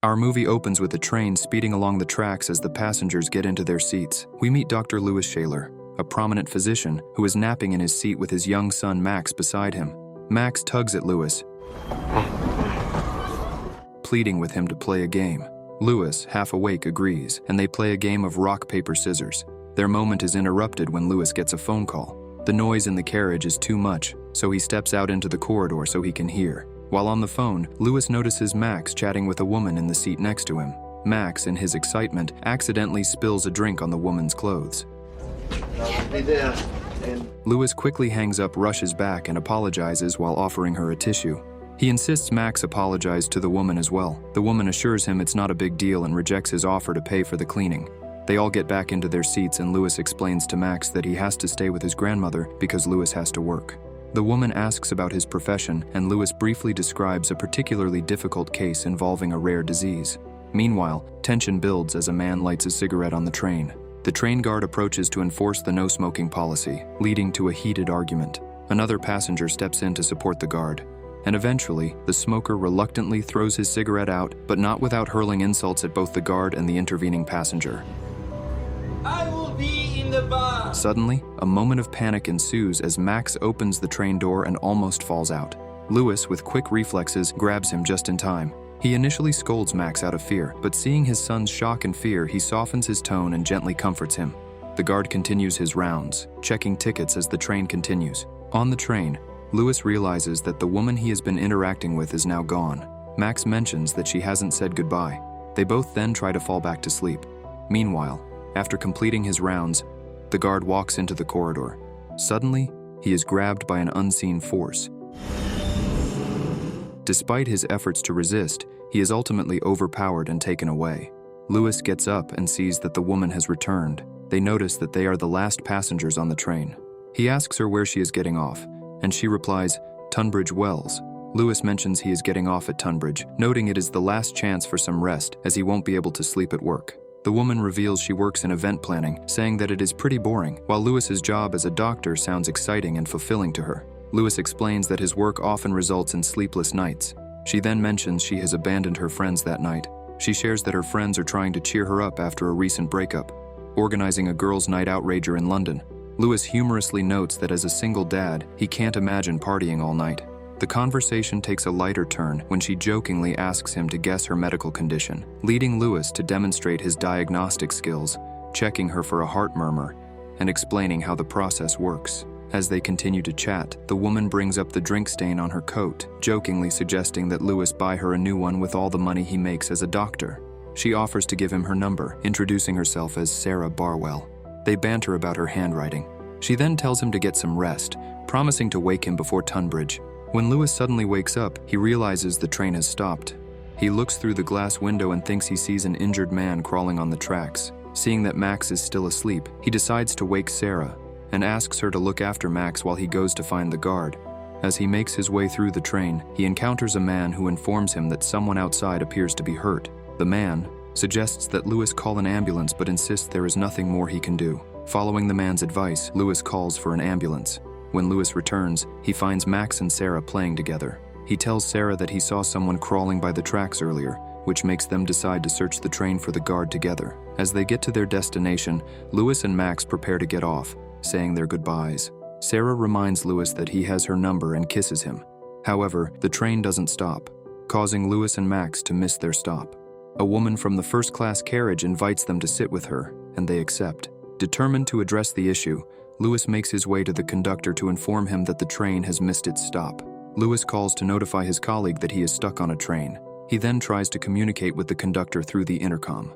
Our movie opens with the train speeding along the tracks as the passengers get into their seats. We meet Dr. Louis Shaler, a prominent physician who is napping in his seat with his young son Max beside him. Max tugs at Louis, pleading with him to play a game. Louis, half awake, agrees, and they play a game of rock, paper, scissors. Their moment is interrupted when Louis gets a phone call. The noise in the carriage is too much, so he steps out into the corridor so he can hear. While on the phone, Louis notices Max chatting with a woman in the seat next to him. Max, in his excitement, accidentally spills a drink on the woman's clothes. Louis quickly hangs up, rushes back, and apologizes while offering her a tissue. He insists Max apologize to the woman as well. The woman assures him it's not a big deal and rejects his offer to pay for the cleaning. They all get back into their seats and Louis explains to Max that he has to stay with his grandmother because Louis has to work. The woman asks about his profession and Louis briefly describes a particularly difficult case involving a rare disease. Meanwhile, tension builds as a man lights a cigarette on the train. The train guard approaches to enforce the no-smoking policy, leading to a heated argument. Another passenger steps in to support the guard. And eventually, the smoker reluctantly throws his cigarette out, but not without hurling insults at both the guard and the intervening passenger. I will be in the bar. Suddenly, a moment of panic ensues as Max opens the train door and almost falls out. Louis, with quick reflexes, grabs him just in time. He initially scolds Max out of fear, but seeing his son's shock and fear, he softens his tone and gently comforts him. The guard continues his rounds, checking tickets as the train continues. On the train, Louis realizes that the woman he has been interacting with is now gone. Max mentions that she hasn't said goodbye. They both then try to fall back to sleep. Meanwhile, after completing his rounds, the guard walks into the corridor. Suddenly, he is grabbed by an unseen force. Despite his efforts to resist, he is ultimately overpowered and taken away. Louis gets up and sees that the woman has returned. They notice that they are the last passengers on the train. He asks her where she is getting off, and she replies, Tunbridge Wells. Louis mentions he is getting off at Tunbridge, noting it is the last chance for some rest as he won't be able to sleep at work. The woman reveals she works in event planning, saying that it is pretty boring, while Louis's job as a doctor sounds exciting and fulfilling to her. Louis explains that his work often results in sleepless nights. She then mentions she has abandoned her friends that night. She shares that her friends are trying to cheer her up after a recent breakup, organizing a girls' night out rager in London. Louis humorously notes that as a single dad, he can't imagine partying all night. The conversation takes a lighter turn when she jokingly asks him to guess her medical condition, leading Louis to demonstrate his diagnostic skills, checking her for a heart murmur, and explaining how the process works. As they continue to chat, the woman brings up the drink stain on her coat, jokingly suggesting that Louis buy her a new one with all the money he makes as a doctor. She offers to give him her number, introducing herself as Sarah Barwell. They banter about her handwriting. She then tells him to get some rest, promising to wake him before Tunbridge. When Louis suddenly wakes up, he realizes the train has stopped. He looks through the glass window and thinks he sees an injured man crawling on the tracks. Seeing that Max is still asleep, he decides to wake Sarah and asks her to look after Max while he goes to find the guard. As he makes his way through the train, he encounters a man who informs him that someone outside appears to be hurt. The man suggests that Louis call an ambulance but insists there is nothing more he can do. Following the man's advice, Louis calls for an ambulance. When Louis returns, he finds Max and Sarah playing together. He tells Sarah that he saw someone crawling by the tracks earlier, which makes them decide to search the train for the guard together. As they get to their destination, Louis and Max prepare to get off, saying their goodbyes. Sarah reminds Louis that he has her number and kisses him. However, the train doesn't stop, causing Louis and Max to miss their stop. A woman from the first-class carriage invites them to sit with her, and they accept. Determined to address the issue, Louis makes his way to the conductor to inform him that the train has missed its stop. Louis calls to notify his colleague that he is stuck on a train. He then tries to communicate with the conductor through the intercom.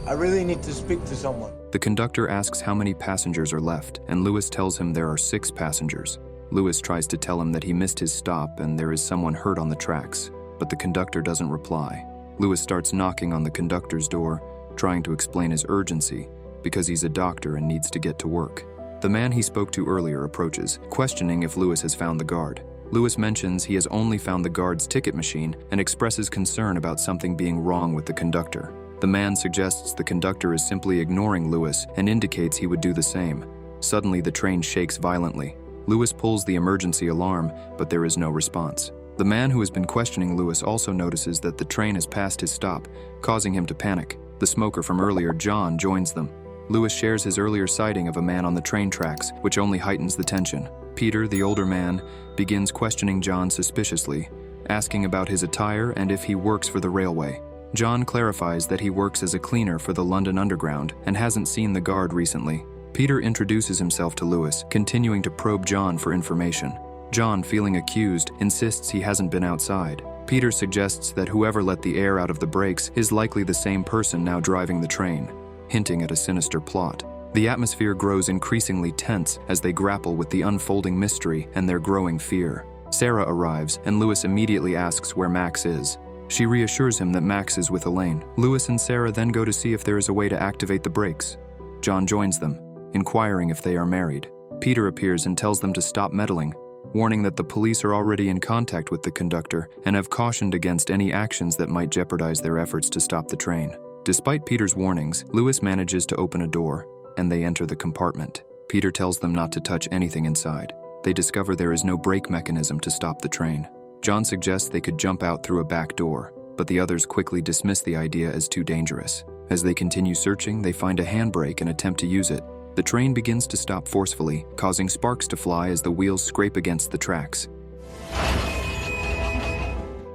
I really need to speak to someone. The conductor asks how many passengers are left, and Louis tells him there are 6 passengers. Louis tries to tell him that he missed his stop and there is someone hurt on the tracks, but the conductor doesn't reply. Louis starts knocking on the conductor's door, trying to explain his urgency, because he's a doctor and needs to get to work. The man he spoke to earlier approaches, questioning if Louis has found the guard. Louis mentions he has only found the guard's ticket machine and expresses concern about something being wrong with the conductor. The man suggests the conductor is simply ignoring Louis and indicates he would do the same. Suddenly, the train shakes violently. Louis pulls the emergency alarm, but there is no response. The man who has been questioning Lewis also notices that the train has passed his stop, causing him to panic. The smoker from earlier, John, joins them. Lewis shares his earlier sighting of a man on the train tracks, which only heightens the tension. Peter, the older man, begins questioning John suspiciously, asking about his attire and if he works for the railway. John clarifies that he works as a cleaner for the London Underground and hasn't seen the guard recently. Peter introduces himself to Lewis, continuing to probe John for information. John, feeling accused, insists he hasn't been outside. Peter suggests that whoever let the air out of the brakes is likely the same person now driving the train, hinting at a sinister plot. The atmosphere grows increasingly tense as they grapple with the unfolding mystery and their growing fear. Sarah arrives, and Lewis immediately asks where Max is. She reassures him that Max is with Elaine. Lewis and Sarah then go to see if there is a way to activate the brakes. John joins them, inquiring if they are married. Peter appears and tells them to stop meddling, warning that the police are already in contact with the conductor and have cautioned against any actions that might jeopardize their efforts to stop the train. Despite Peter's warnings, Lewis manages to open a door, and they enter the compartment. Peter tells them not to touch anything inside. They discover there is no brake mechanism to stop the train. John suggests they could jump out through a back door, but the others quickly dismiss the idea as too dangerous. As they continue searching, they find a handbrake and attempt to use it. The train begins to stop forcefully, causing sparks to fly as the wheels scrape against the tracks.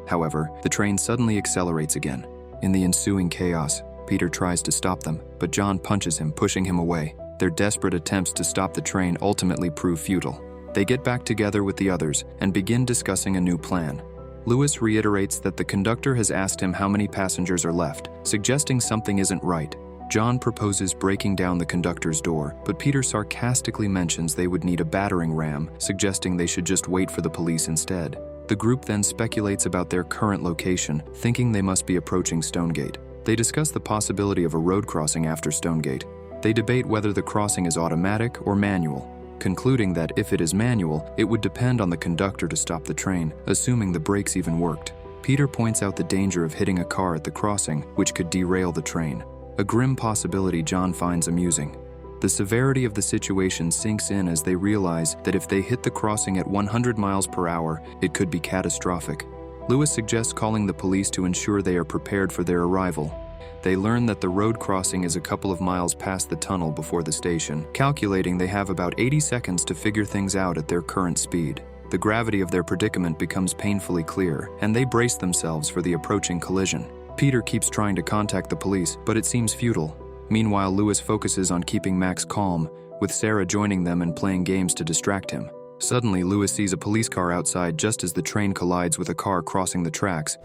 However, the train suddenly accelerates again. In the ensuing chaos, Peter tries to stop them, but John punches him, pushing him away. Their desperate attempts to stop the train ultimately prove futile. They get back together with the others and begin discussing a new plan. Lewis reiterates that the conductor has asked him how many passengers are left, suggesting something isn't right. John proposes breaking down the conductor's door, but Peter sarcastically mentions they would need a battering ram, suggesting they should just wait for the police instead. The group then speculates about their current location, thinking they must be approaching Stonegate. They discuss the possibility of a road crossing after Stonegate. They debate whether the crossing is automatic or manual, concluding that if it is manual, it would depend on the conductor to stop the train, assuming the brakes even worked. Peter points out the danger of hitting a car at the crossing, which could derail the train. A grim possibility John finds amusing. The severity of the situation sinks in as they realize that if they hit the crossing at 100 miles per hour, it could be catastrophic. Lewis suggests calling the police to ensure they are prepared for their arrival. They learn that the road crossing is a couple of miles past the tunnel before the station, calculating they have about 80 seconds to figure things out at their current speed. The gravity of their predicament becomes painfully clear, and they brace themselves for the approaching collision. Peter keeps trying to contact the police, but it seems futile. Meanwhile, Lewis focuses on keeping Max calm, with Sarah joining them and playing games to distract him. Suddenly, Lewis sees a police car outside just as the train collides with a car crossing the tracks,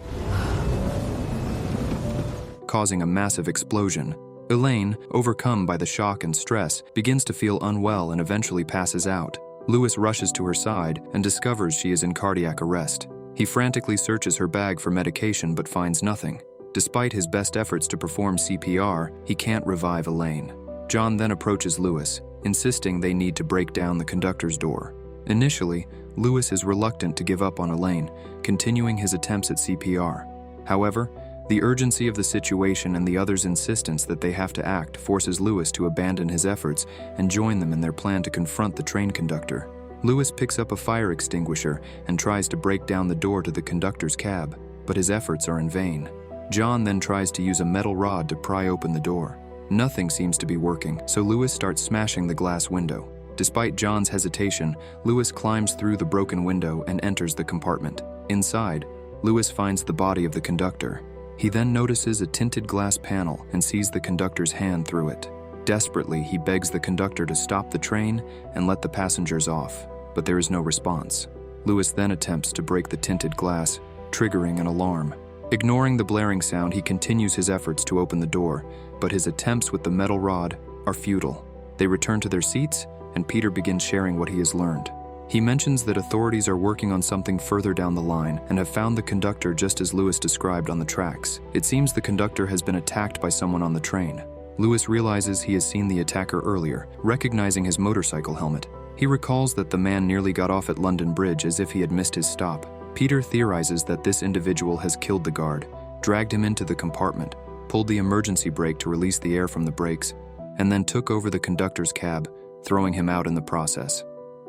causing a massive explosion. Elaine, overcome by the shock and stress, begins to feel unwell and eventually passes out. Lewis rushes to her side and discovers she is in cardiac arrest. He frantically searches her bag for medication but finds nothing. Despite his best efforts to perform CPR, he can't revive Elaine. John then approaches Lewis, insisting they need to break down the conductor's door. Initially, Lewis is reluctant to give up on Elaine, continuing his attempts at CPR. However, the urgency of the situation and the others' insistence that they have to act forces Lewis to abandon his efforts and join them in their plan to confront the train conductor. Lewis picks up a fire extinguisher and tries to break down the door to the conductor's cab, but his efforts are in vain. John then tries to use a metal rod to pry open the door. Nothing seems to be working, so Lewis starts smashing the glass window. Despite John's hesitation, Lewis climbs through the broken window and enters the compartment. Inside, Lewis finds the body of the conductor. He then notices a tinted glass panel and sees the conductor's hand through it. Desperately, he begs the conductor to stop the train and let the passengers off, but there is no response. Lewis then attempts to break the tinted glass, triggering an alarm. Ignoring the blaring sound, he continues his efforts to open the door, but his attempts with the metal rod are futile. They return to their seats, and Peter begins sharing what he has learned. He mentions that authorities are working on something further down the line and have found the conductor just as Lewis described on the tracks. It seems the conductor has been attacked by someone on the train. Lewis realizes he has seen the attacker earlier, recognizing his motorcycle helmet. He recalls that the man nearly got off at London Bridge as if he had missed his stop. Peter theorizes that this individual has killed the guard, dragged him into the compartment, pulled the emergency brake to release the air from the brakes, and then took over the conductor's cab, throwing him out in the process.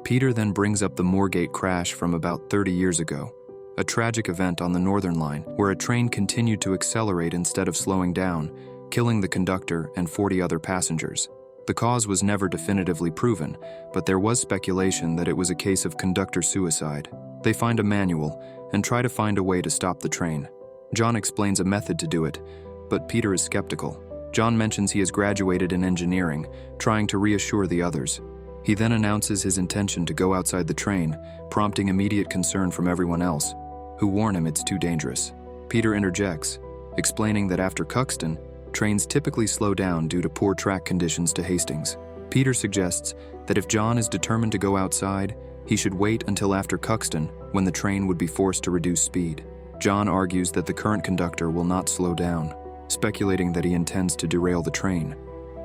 Peter then brings up the Moorgate crash from about 30 years ago. a tragic event on the Northern Line where a train continued to accelerate instead of slowing down, killing the conductor and 40 other passengers. The cause was never definitively proven, but there was speculation that it was a case of conductor suicide. They find a manual and try to find a way to stop the train. John explains a method to do it, but Peter is skeptical. John mentions he has graduated in engineering, trying to reassure the others. He then announces his intention to go outside the train, prompting immediate concern from everyone else, who warn him it's too dangerous. Peter interjects, explaining that after Cuxton, trains typically slow down due to poor track conditions to Hastings. Peter suggests that if John is determined to go outside, he should wait until after Cuxton, when the train would be forced to reduce speed. John argues that the current conductor will not slow down, speculating that he intends to derail the train.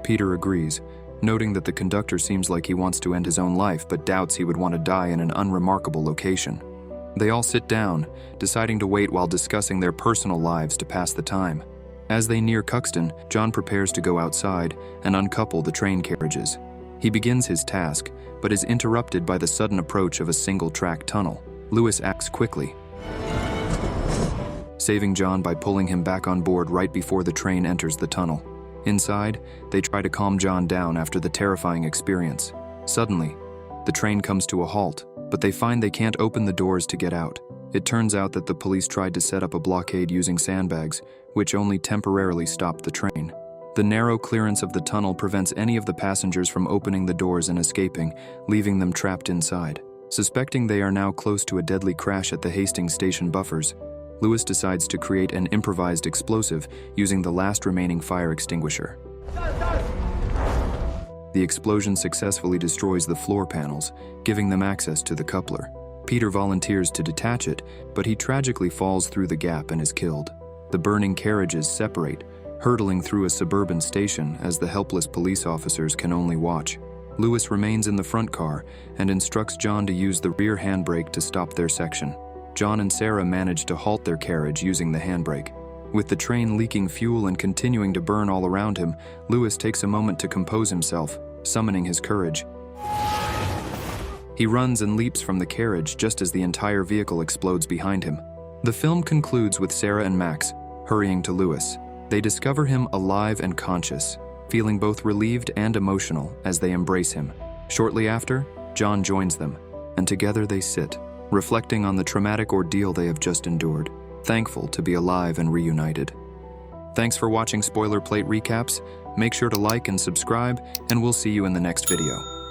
Peter agrees, noting that the conductor seems like he wants to end his own life but doubts he would want to die in an unremarkable location. They all sit down, deciding to wait while discussing their personal lives to pass the time. As they near Cuxton, John prepares to go outside and uncouple the train carriages. He begins his task, but is interrupted by the sudden approach of a single-track tunnel. Lewis acts quickly, saving John by pulling him back on board right before the train enters the tunnel. Inside, they try to calm John down after the terrifying experience. Suddenly, the train comes to a halt, but they find they can't open the doors to get out. It turns out that the police tried to set up a blockade using sandbags, which only temporarily stopped the train. The narrow clearance of the tunnel prevents any of the passengers from opening the doors and escaping, leaving them trapped inside. Suspecting they are now close to a deadly crash at the Hastings station buffers, Lewis decides to create an improvised explosive using the last remaining fire extinguisher. The explosion successfully destroys the floor panels, giving them access to the coupler. Peter volunteers to detach it, but he tragically falls through the gap and is killed. The burning carriages separate, hurtling through a suburban station as the helpless police officers can only watch. Lewis remains in the front car and instructs John to use the rear handbrake to stop their section. John and Sarah manage to halt their carriage using the handbrake. With the train leaking fuel and continuing to burn all around him, Lewis takes a moment to compose himself, summoning his courage. He runs and leaps from the carriage just as the entire vehicle explodes behind him. The film concludes with Sarah and Max hurrying to Lewis. They discover him alive and conscious, feeling both relieved and emotional as they embrace him. Shortly after, John joins them, and together they sit, reflecting on the traumatic ordeal they have just endured, thankful to be alive and reunited. Thanks for watching Spoiler Plate Recaps. Make sure to like and subscribe, and we'll see you in the next video.